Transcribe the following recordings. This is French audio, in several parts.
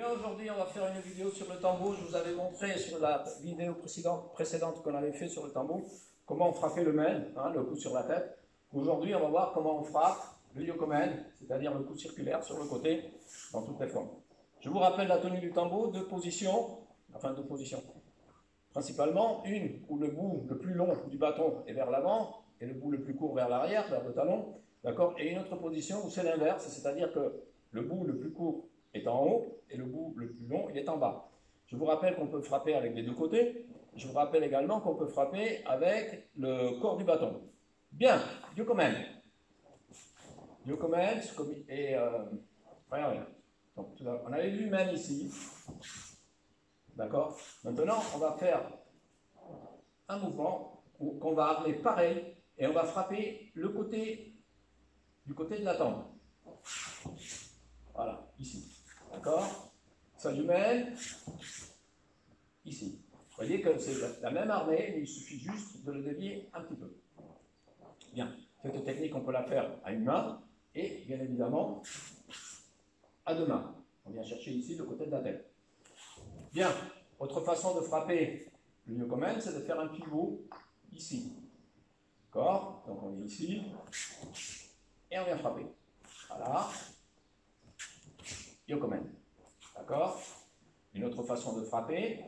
Bien, aujourd'hui, on va faire une vidéo sur le tambour. Je vous avais montré sur la vidéo précédente qu'on avait fait sur le tambour comment on frappait le men, le coup sur la tête. Aujourd'hui, on va voir comment on frappe le yokomen, c'est-à-dire le coup circulaire sur le côté, dans toutes les formes. Je vous rappelle la tenue du tambour, deux positions. Principalement, une où le bout le plus long du bâton est vers l'avant et le bout le plus court vers l'arrière, vers le talon. D'accord. Et une autre position où c'est l'inverse, c'est-à-dire que le bout le plus court est en haut et le bout le plus long il est en bas. Je vous rappelle qu'on peut frapper avec les deux côtés. Je vous rappelle également qu'on peut frapper avec le corps du bâton. Bien, yokomen. Yokomen, et regardez. Donc, on avait vu men ici. D'accord. Maintenant, on va faire un mouvement qu'on va armer pareil et on va frapper le côté du côté de la tempe. Voilà, ici. D'accord. Ça lui mène ici. Vous voyez que c'est la même armée, mais il suffit juste de le dévier un petit peu. Bien. Cette technique, on peut la faire à une main et bien évidemment à deux mains. On vient chercher ici le côté de la tête. Bien. Autre façon de frapper le yokomen, c'est de faire un pivot ici. D'accord. Donc on est ici et on vient frapper. Voilà. Yokomen. D'accord. Une autre façon de frapper,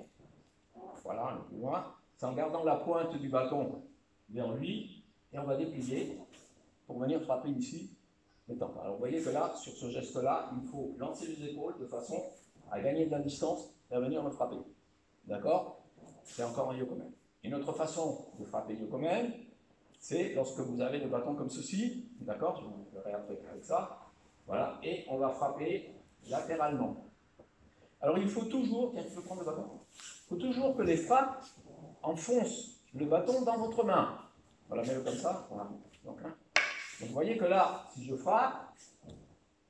voilà, un peu plus loin, c'est en gardant la pointe du bâton vers lui et on va déplier pour venir frapper ici les tempes. Alors vous voyez que là, sur ce geste-là, il faut lancer les épaules de façon à gagner de la distance et à venir le frapper. D'accord. C'est encore un yokomen. Une autre façon de frapper yokomen, c'est lorsque vous avez le bâton comme ceci, d'accord, je vous ferai après avec ça, voilà, et on va frapper latéralement. Alors il faut toujours, tiens, tu veux prendre le bâton? Il faut toujours que les frappes enfoncent le bâton dans votre main. Voilà, mets-le comme ça, voilà. Donc vous voyez que là, si je frappe,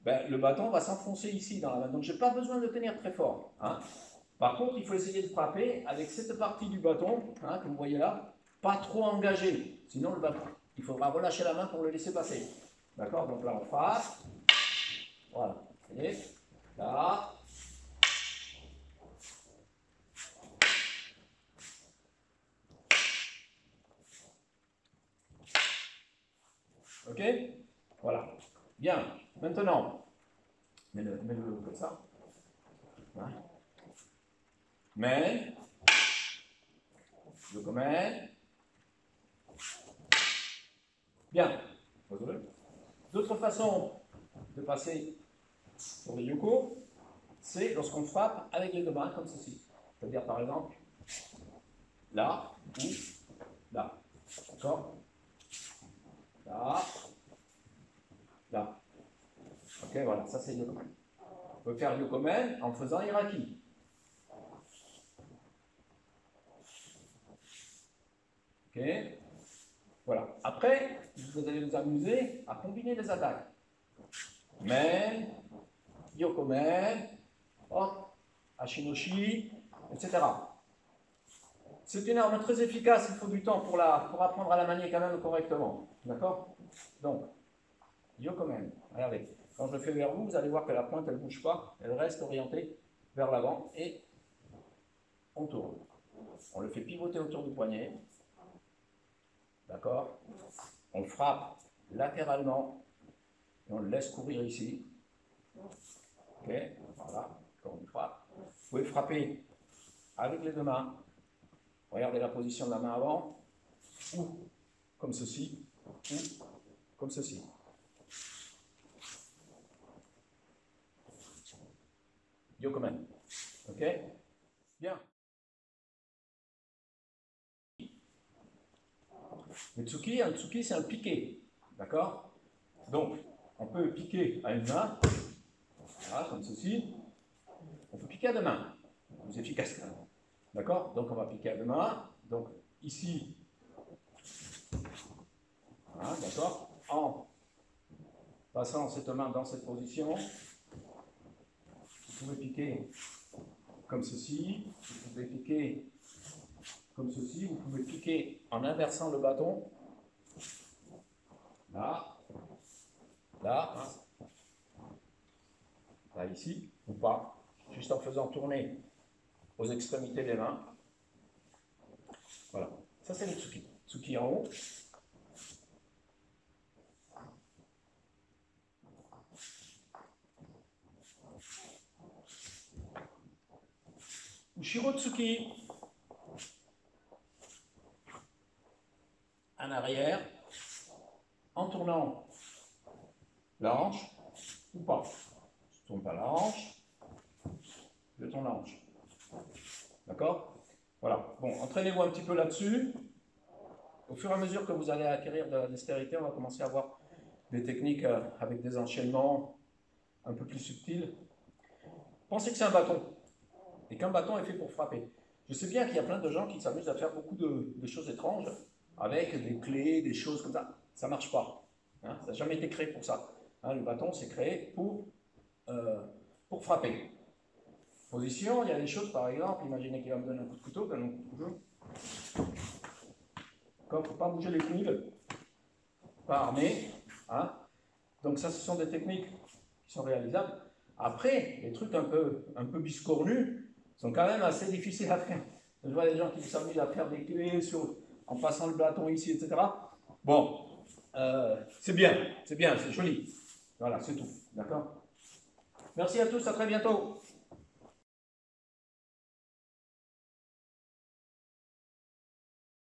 ben, le bâton va s'enfoncer ici dans la main, donc je n'ai pas besoin de tenir très fort. Par contre, il faut essayer de frapper avec cette partie du bâton, que vous voyez là, pas trop engagée, sinon le bâton, il faudra relâcher la main pour le laisser passer. D'accord. Donc là, on frappe, voilà, vous voyez, là. Ok. Voilà. Bien. Maintenant, mets-le comme ça. Voilà. Men, yokomen. Bien. D'autres façons de passer sur les yoko, c'est lorsqu'on frappe avec les deux mains comme ceci. C'est-à-dire par exemple là ou là. D'accord. Là. Là. Ok, voilà, ça c'est yokomen. On peut faire yokomen en faisant hiraki. Ok. Voilà. Après, vous allez vous amuser à combiner les attaques. Men, yokomen, hashinoshi, etc. C'est une arme très efficace, il faut du temps pour apprendre à la manier quand même correctement. D'accord. Donc, yokomen, regardez, quand je le fais vers vous, vous allez voir que la pointe elle ne bouge pas, elle reste orientée vers l'avant et on tourne. On le fait pivoter autour du poignet. D'accord. On frappe latéralement et on le laisse courir ici. Ok, voilà, encore une fois. Vous pouvez frapper avec les deux mains. Regardez la position de la main avant, ou comme ceci, ou comme ceci. Yokomen. Ok? Bien. Un tsuki, c'est un piqué. D'accord? Donc, on peut piquer à une main, voilà, comme ceci. On peut piquer à deux mains. C'est efficace quand même. D'accord? Donc, on va piquer à deux mains. Donc, ici, voilà, d'accord? En passant cette main dans cette position, vous pouvez piquer comme ceci, vous pouvez piquer comme ceci, vous pouvez piquer en inversant le bâton, là, là, là ici, ou pas, juste en faisant tourner aux extrémités des mains. Voilà. Ça, c'est le tsuki. Tsuki en haut. Ushirotsuki. En arrière, en tournant la hanche, ou pas. Je ne tourne pas la hanche, je tourne la hanche. D'accord? Voilà. Bon, entraînez-vous un petit peu là-dessus. Au fur et à mesure que vous allez acquérir de la dextérité, on va commencer à avoir des techniques avec des enchaînements un peu plus subtils. Pensez que c'est un bâton, et qu'un bâton est fait pour frapper. Je sais bien qu'il y a plein de gens qui s'amusent à faire beaucoup de choses étranges, avec des clés, des choses comme ça. Ça ne marche pas. Hein, ça n'a jamais été créé pour ça. Hein, le bâton, c'est créé pour frapper. Position, il y a des choses, par exemple, imaginez qu'il va me donner un coup de couteau, il ne faut pas bouger les coudes, pas armé. Hein. Donc ça, ce sont des techniques qui sont réalisables. Après, les trucs un peu biscornus sont quand même assez difficiles à faire. Je vois des gens qui s'amusent à faire des clés en passant le bâton ici, etc. Bon, c'est bien, c'est joli. Voilà, c'est tout. D'accord? Merci à tous, à très bientôt.